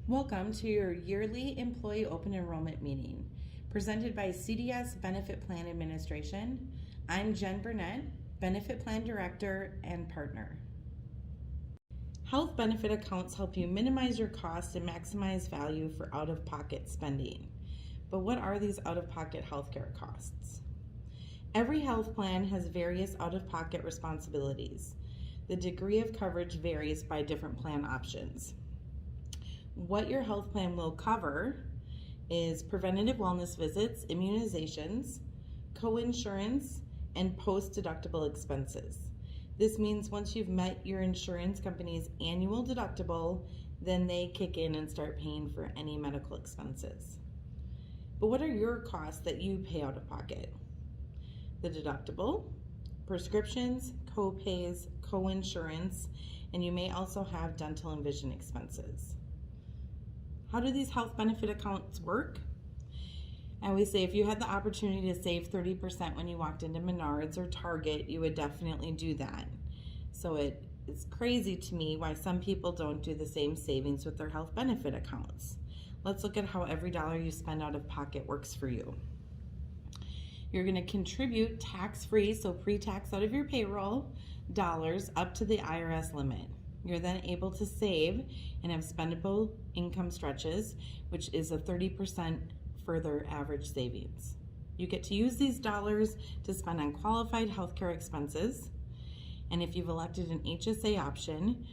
Welcome to your yearly Employee Open Enrollment meeting, presented by CDS Benefit Plan Administration. I'm Jen Burnett, Benefit Plan Director and Partner. Health benefit accounts help you minimize your costs and maximize value for out-of-pocket spending. But what are these out-of-pocket healthcare costs? Every health plan has various out-of-pocket responsibilities. The degree of coverage varies by different plan options. What your health plan will cover is preventative wellness visits, immunizations, co-insurance, and post-deductible expenses. This means once you've met your insurance company's annual deductible, then they kick in and start paying for any medical expenses. But what are your costs that you pay out of pocket? The deductible, prescriptions, co-pays, co-insurance, and you may also have dental and vision expenses. How do these health benefit accounts work? I always say if you had the opportunity to save 30% when you walked into Menards or Target, you would definitely do that. So it's crazy to me why some people don't do the same savings with their health benefit accounts. Let's look at how every dollar you spend out of pocket works for you. You're going to contribute tax-free, so pre-tax out of your payroll, dollars up to the IRS limit. You're then able to save and have spendable income stretches, which is a 30% further average savings. You get to use these dollars to spend on qualified healthcare expenses. And if you've elected an HSA option,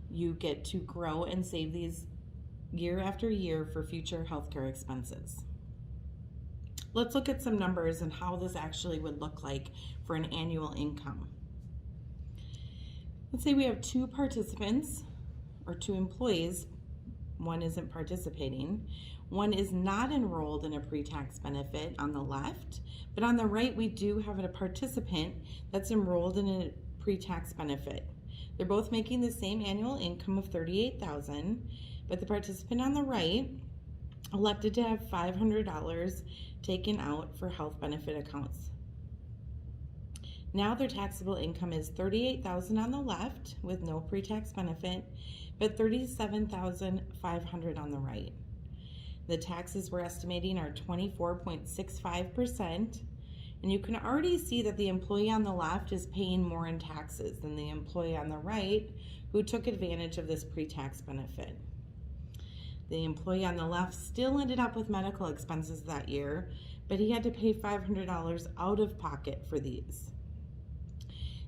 you get to grow and save these year after year for future healthcare expenses. Let's look at some numbers and how this actually would look like for an annual income. Let's say we have two participants or two employees. One isn't participating. One is not enrolled in a pre-tax benefit on the left, but on the right we do have a participant that's enrolled in a pre-tax benefit. They're both making the same annual income of $38,000, but the participant on the right elected to have $500 taken out for health benefit accounts. Now their taxable income is $38,000 on the left with no pre-tax benefit, but $37,500 on the right. The taxes we're estimating are 24.65%, and you can already see that the employee on the left is paying more in taxes than the employee on the right who took advantage of this pre-tax benefit. The employee on the left still ended up with medical expenses that year, but he had to pay $500 out of pocket for these.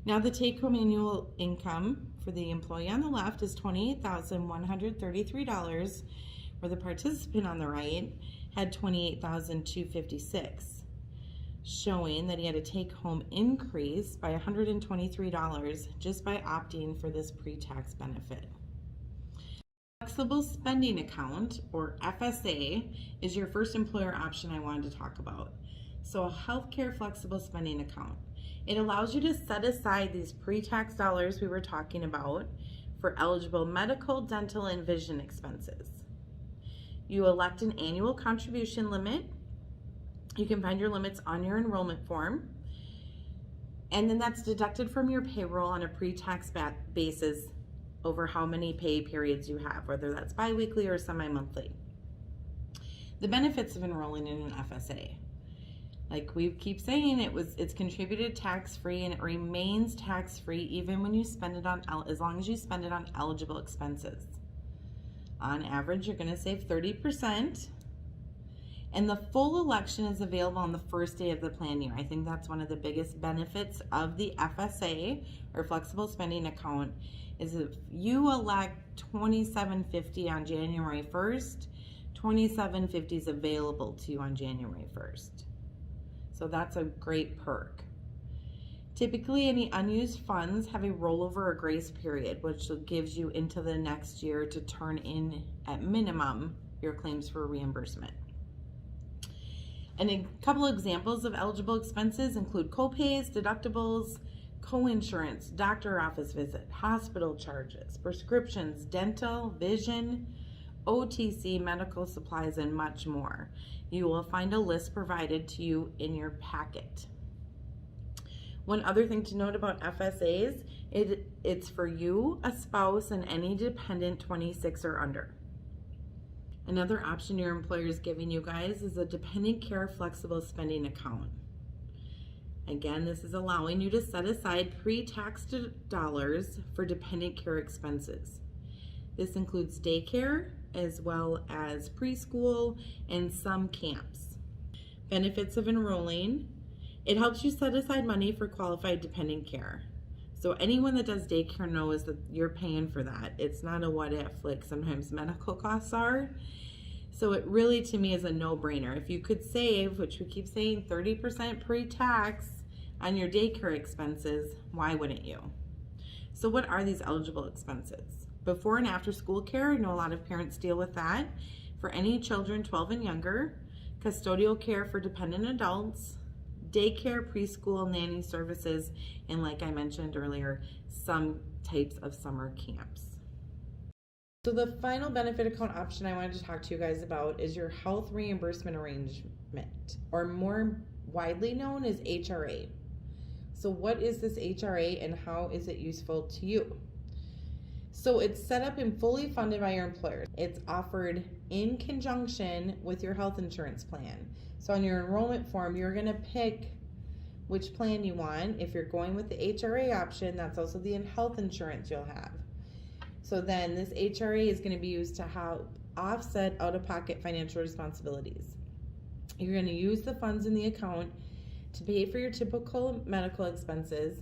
Now the take-home annual income for the employee on the left is $28,133, where the participant on the right had $28,256, showing that he had a take-home increase by $123 just by opting for this pre-tax benefit. Flexible spending account, or FSA, is your first employer option I wanted to talk about. So a healthcare flexible spending account. It allows you to set aside these pre-tax dollars we were talking about for eligible medical, dental, and vision expenses. You elect an annual contribution limit. You can find your limits on your enrollment form. And then that's deducted from your payroll on a pre-tax basis over how many pay periods you have, whether that's biweekly or semi-monthly. The benefits of enrolling in an FSA. Like we keep saying, it's contributed tax-free and it remains tax-free even when you spend it on, as long as you spend it on eligible expenses. On average, you're gonna save 30%, and the full election is available on the first day of the plan year. I think that's one of the biggest benefits of the FSA, or flexible spending account, is if you elect $27.50 on January 1st, $27.50 is available to you on January 1st. So that's a great perk. Typically, any unused funds have a rollover or grace period, which gives you into the next year to turn in, at minimum, your claims for reimbursement. And a couple of examples of eligible expenses include co-pays, deductibles, co-insurance, doctor office visit, hospital charges, prescriptions, dental, vision, OTC, medical supplies, and much more. You will find a list provided to you in your packet. One other thing to note about FSAs, it's for you, a spouse, and any dependent 26 or under. Another option your employer is giving you guys is a dependent care flexible spending account. Again, this is allowing you to set aside pre-taxed dollars for dependent care expenses. This includes daycare as well as preschool and some camps. Benefits of enrolling. It helps you set aside money for qualified dependent care. So anyone that does daycare knows that you're paying for that. It's not a what if like sometimes medical costs are. So it really, to me, is a no-brainer. If you could save, which we keep saying, 30% pre-tax on your daycare expenses, why wouldn't you? So what are these eligible expenses? Before and after school care, I know a lot of parents deal with that. For any children 12 and younger, custodial care for dependent adults, daycare, preschool, nanny services, and like I mentioned earlier, some types of summer camps. So the final benefit account option I wanted to talk to you guys about is your health reimbursement arrangement, or more widely known as HRA. So what is this HRA and how is it useful to you? So it's set up and fully funded by your employer. It's offered in conjunction with your health insurance plan. So on your enrollment form, you're gonna pick which plan you want. If you're going with the HRA option, that's also the health insurance you'll have. So then this HRA is going to be used to help offset out-of-pocket financial responsibilities. You're going to use the funds in the account to pay for your typical medical expenses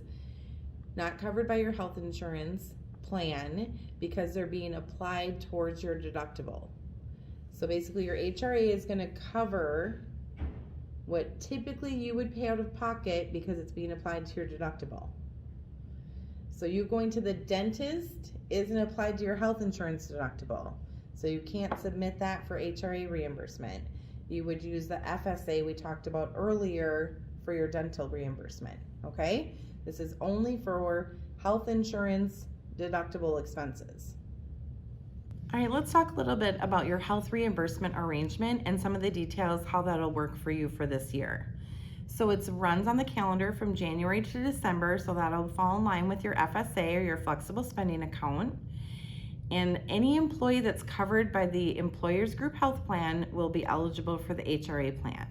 not covered by your health insurance plan because they're being applied towards your deductible. So basically your HRA is going to cover what typically you would pay out of pocket because it's being applied to your deductible. So you going to the dentist isn't applied to your health insurance deductible. So you can't submit that for HRA reimbursement. You would use the FSA we talked about earlier for your dental reimbursement, okay? This is only for health insurance deductible expenses. All right, let's talk a little bit about your health reimbursement arrangement and some of the details how that'll work for you for this year. So it runs on the calendar from January to December, so that'll fall in line with your FSA or your flexible spending account. And any employee that's covered by the employer's group health plan will be eligible for the HRA plan.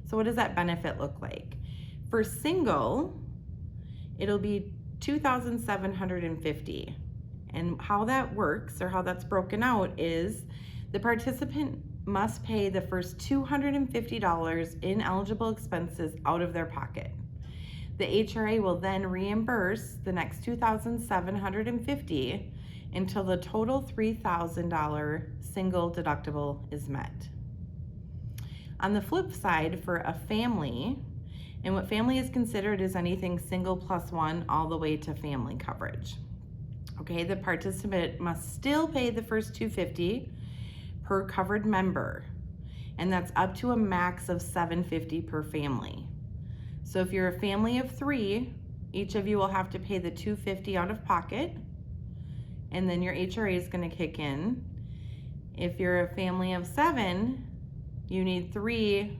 So what does that benefit look like? For single, it'll be $2,750. And how that works, or how that's broken out, is the participant must pay the first $250 in eligible expenses out of their pocket. The HRA will then reimburse the next $2,750 until the total $3,000 single deductible is met. On the flip side, for a family, and what family is considered is anything single plus one all the way to family coverage. Okay, the participant must still pay the first $250 per covered member, and that's up to a max of $750 per family. So if you're a family of 3, each of you will have to pay the $250 out of pocket, and then your HRA is going to kick in. If you're a family of 7, you need 3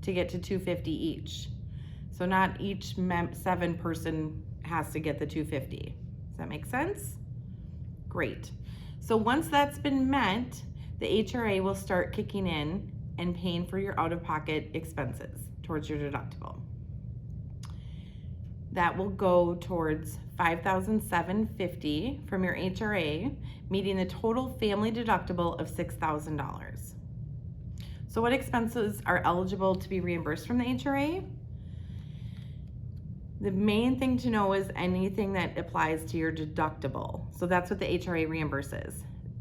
to get to $250 each. So not each 7 person has to get the $250. Does that make sense? Great. So once that's been met, the HRA will start kicking in and paying for your out-of-pocket expenses towards your deductible. That will go towards $5,750 from your HRA, meeting the total family deductible of $6,000. So what expenses are eligible to be reimbursed from the HRA? The main thing to know is anything that applies to your deductible. So that's what the HRA reimburses.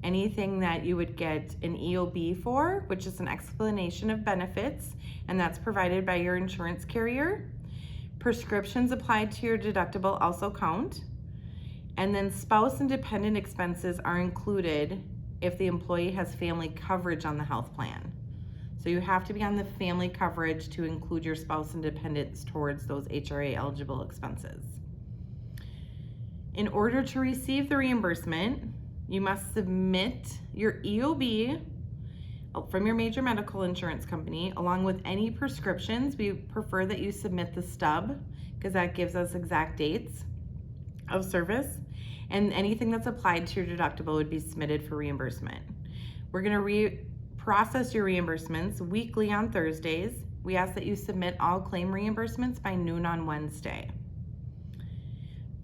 Anything that you would get an EOB for, which is an explanation of benefits, and that's provided by your insurance carrier. Prescriptions applied to your deductible also count. And then spouse and dependent expenses are included if the employee has family coverage on the health plan. So you have to be on the family coverage to include your spouse and dependents towards those HRA eligible expenses. In order to receive the reimbursement, you must submit your EOB from your major medical insurance company along with any prescriptions. We prefer that you submit the stub because that gives us exact dates of service, and anything that's applied to your deductible would be submitted for reimbursement. We're gonna process your reimbursements weekly on Thursdays. We ask that you submit all claim reimbursements by noon on Wednesday.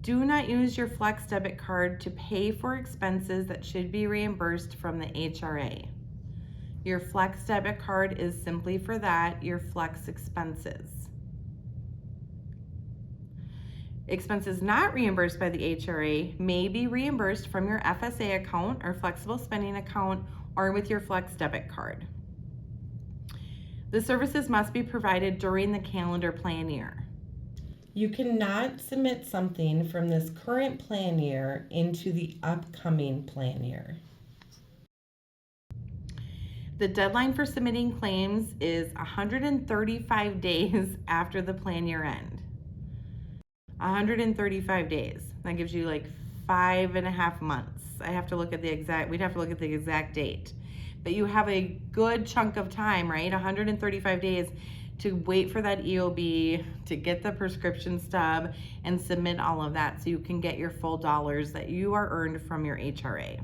Do not use your Flex debit card to pay for expenses that should be reimbursed from the HRA. Your Flex debit card is simply for that, your Flex expenses. Expenses not reimbursed by the HRA may be reimbursed from your FSA account or flexible spending account or with your Flex debit card. The services must be provided during the calendar plan year. You cannot submit something from this current plan year into the upcoming plan year. The deadline for submitting claims is 135 days after the plan year end. 135 days. That gives you like 5.5 months. we'd have to look at the exact date. But you have a good chunk of time, right? 135 days to wait for that EOB, to get the prescription stub, and submit all of that so you can get your full dollars that you are earned from your HRA.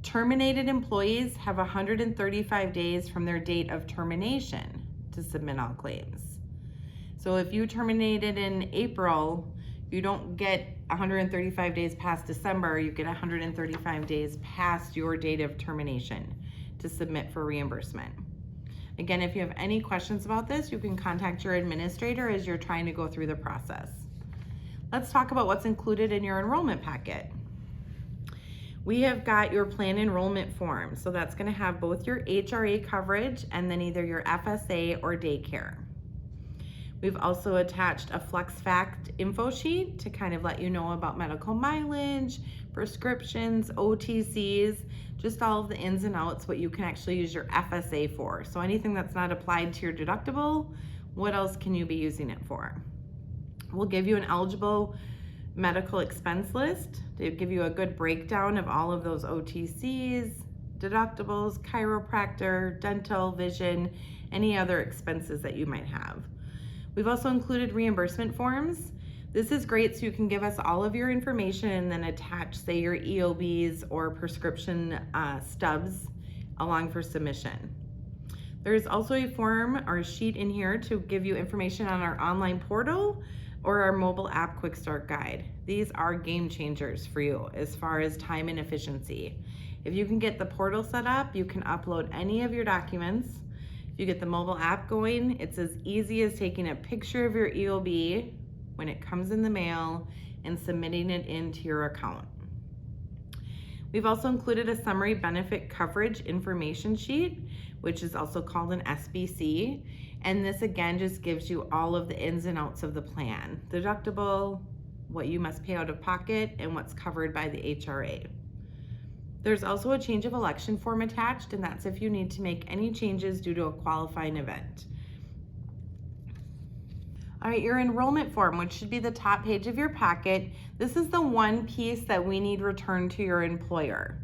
Terminated employees have 135 days from their date of termination to submit all claims. So if you terminated in April, you don't get 135 days past December, you get 135 days past your date of termination to submit for reimbursement. Again, if you have any questions about this, you can contact your administrator as you're trying to go through the process. Let's talk about what's included in your enrollment packet. We have got your plan enrollment form. So that's gonna have both your HRA coverage and then either your FSA or daycare. We've also attached a Flex Fact info sheet to kind of let you know about medical mileage, prescriptions, OTCs, just all of the ins and outs, what you can actually use your FSA for. So anything that's not applied to your deductible, what else can you be using it for? We'll give you an eligible medical expense list to give you a good breakdown of all of those OTCs, deductibles, chiropractor, dental, vision, any other expenses that you might have. We've also included reimbursement forms. This is great so you can give us all of your information and then attach, say, your EOBs or prescription stubs along for submission. There's also a form or a sheet in here to give you information on our online portal or our mobile app quick start guide. These are game changers for you as far as time and efficiency. If you can get the portal set up, you can upload any of your documents. If you get the mobile app going, it's as easy as taking a picture of your EOB when it comes in the mail and submitting it into your account. We've also included a summary benefit coverage information sheet, which is also called an SBC. And this again just gives you all of the ins and outs of the plan. Deductible, what you must pay out of pocket, and what's covered by the HRA. There's also a change of election form attached, and that's if you need to make any changes due to a qualifying event. All right, your enrollment form, which should be the top page of your packet. This is the one piece that we need returned to your employer.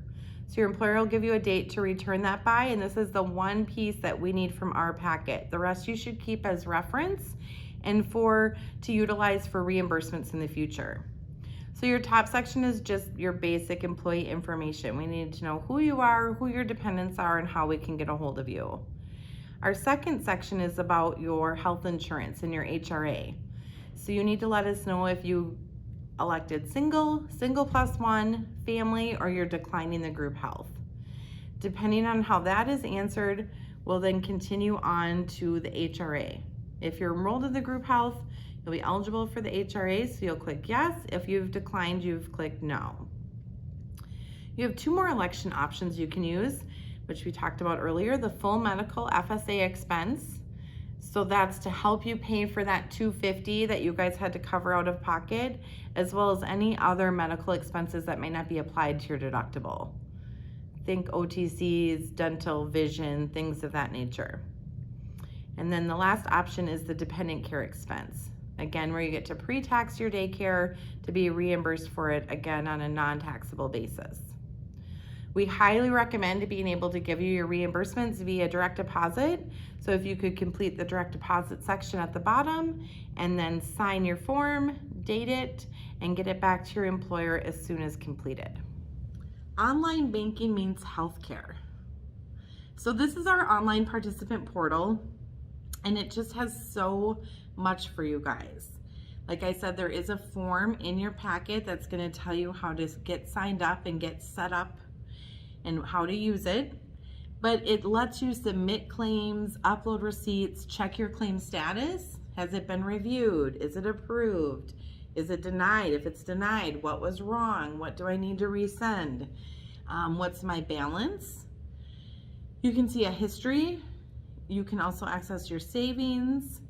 So your employer will give you a date to return that by, and this is the one piece that we need from our packet. The rest you should keep as reference and to utilize for reimbursements in the future. So your top section is just your basic employee information. We need to know who you are, who your dependents are, and how we can get a hold of you. Our second section is about your health insurance and your HRA. So you need to let us know if you elected single plus one, family, or you're declining the group health. Depending on how that is answered, we'll then continue on to the HRA. If you're enrolled in the group health, you'll be eligible for the HRA, so you'll click yes. If you've declined, you've clicked no. You have two more election options you can use, which we talked about earlier, the full medical FSA expense. So that's to help you pay for that $250 that you guys had to cover out of pocket, as well as any other medical expenses that may not be applied to your deductible. Think OTCs, dental, vision, things of that nature. And then the last option is the dependent care expense. Again, where you get to pre-tax your daycare to be reimbursed for it, again, on a non-taxable basis. We highly recommend being able to give you your reimbursements via direct deposit. So if you could complete the direct deposit section at the bottom and then sign your form, date it, and get it back to your employer as soon as completed. Online banking means healthcare. So this is our online participant portal, and it just has so much for you guys. Like I said, there is a form in your packet that's going to tell you how to get signed up and get set up and how to use it. But it lets you submit claims, upload receipts, check your claim status. Has it been reviewed? Is it approved? Is it denied? If it's denied, what was wrong? What do I need to resend? What's my balance? You can see a history. You can also access your savings.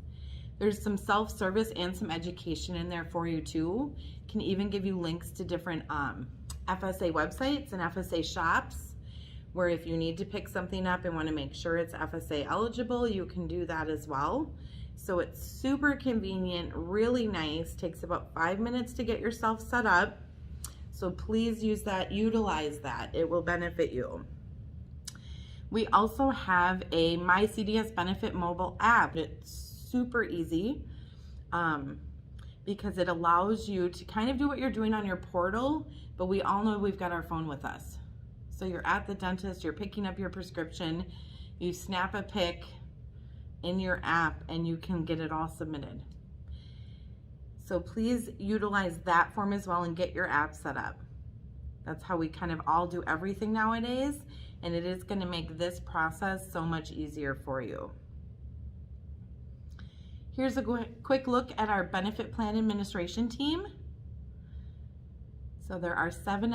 There's some self-service and some education in there for you too. Can even give you links to different FSA websites and FSA shops, where if you need to pick something up and want to make sure it's FSA eligible, you can do that as well. So it's super convenient, really nice, takes about 5 minutes to get yourself set up. So please use that, utilize that, it will benefit you. We also have a My CDS Benefit mobile app. It's super easy because it allows you to kind of do what you're doing on your portal, but we all know we've got our phone with us. So you're at the dentist, you're picking up your prescription, you snap a pic in your app and you can get it all submitted. So please utilize that form as well and get your app set up. That's how we kind of all do everything nowadays, and it is going to make this process so much easier for you. Here's a quick look at our benefit plan administration team. So there are 7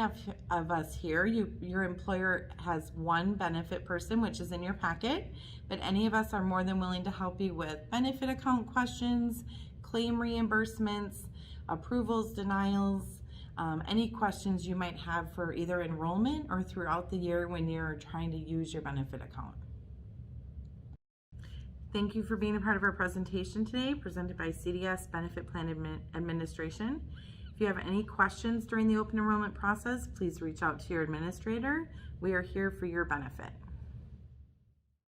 of us here. Your employer has 1 benefit person, which is in your packet, but any of us are more than willing to help you with benefit account questions, claim reimbursements, approvals, denials, any questions you might have for either enrollment or throughout the year when you're trying to use your benefit account. Thank you for being a part of our presentation today, presented by CDS Benefit Plan Administration. If you have any questions during the open enrollment process, please reach out to your administrator. We are here for your benefit.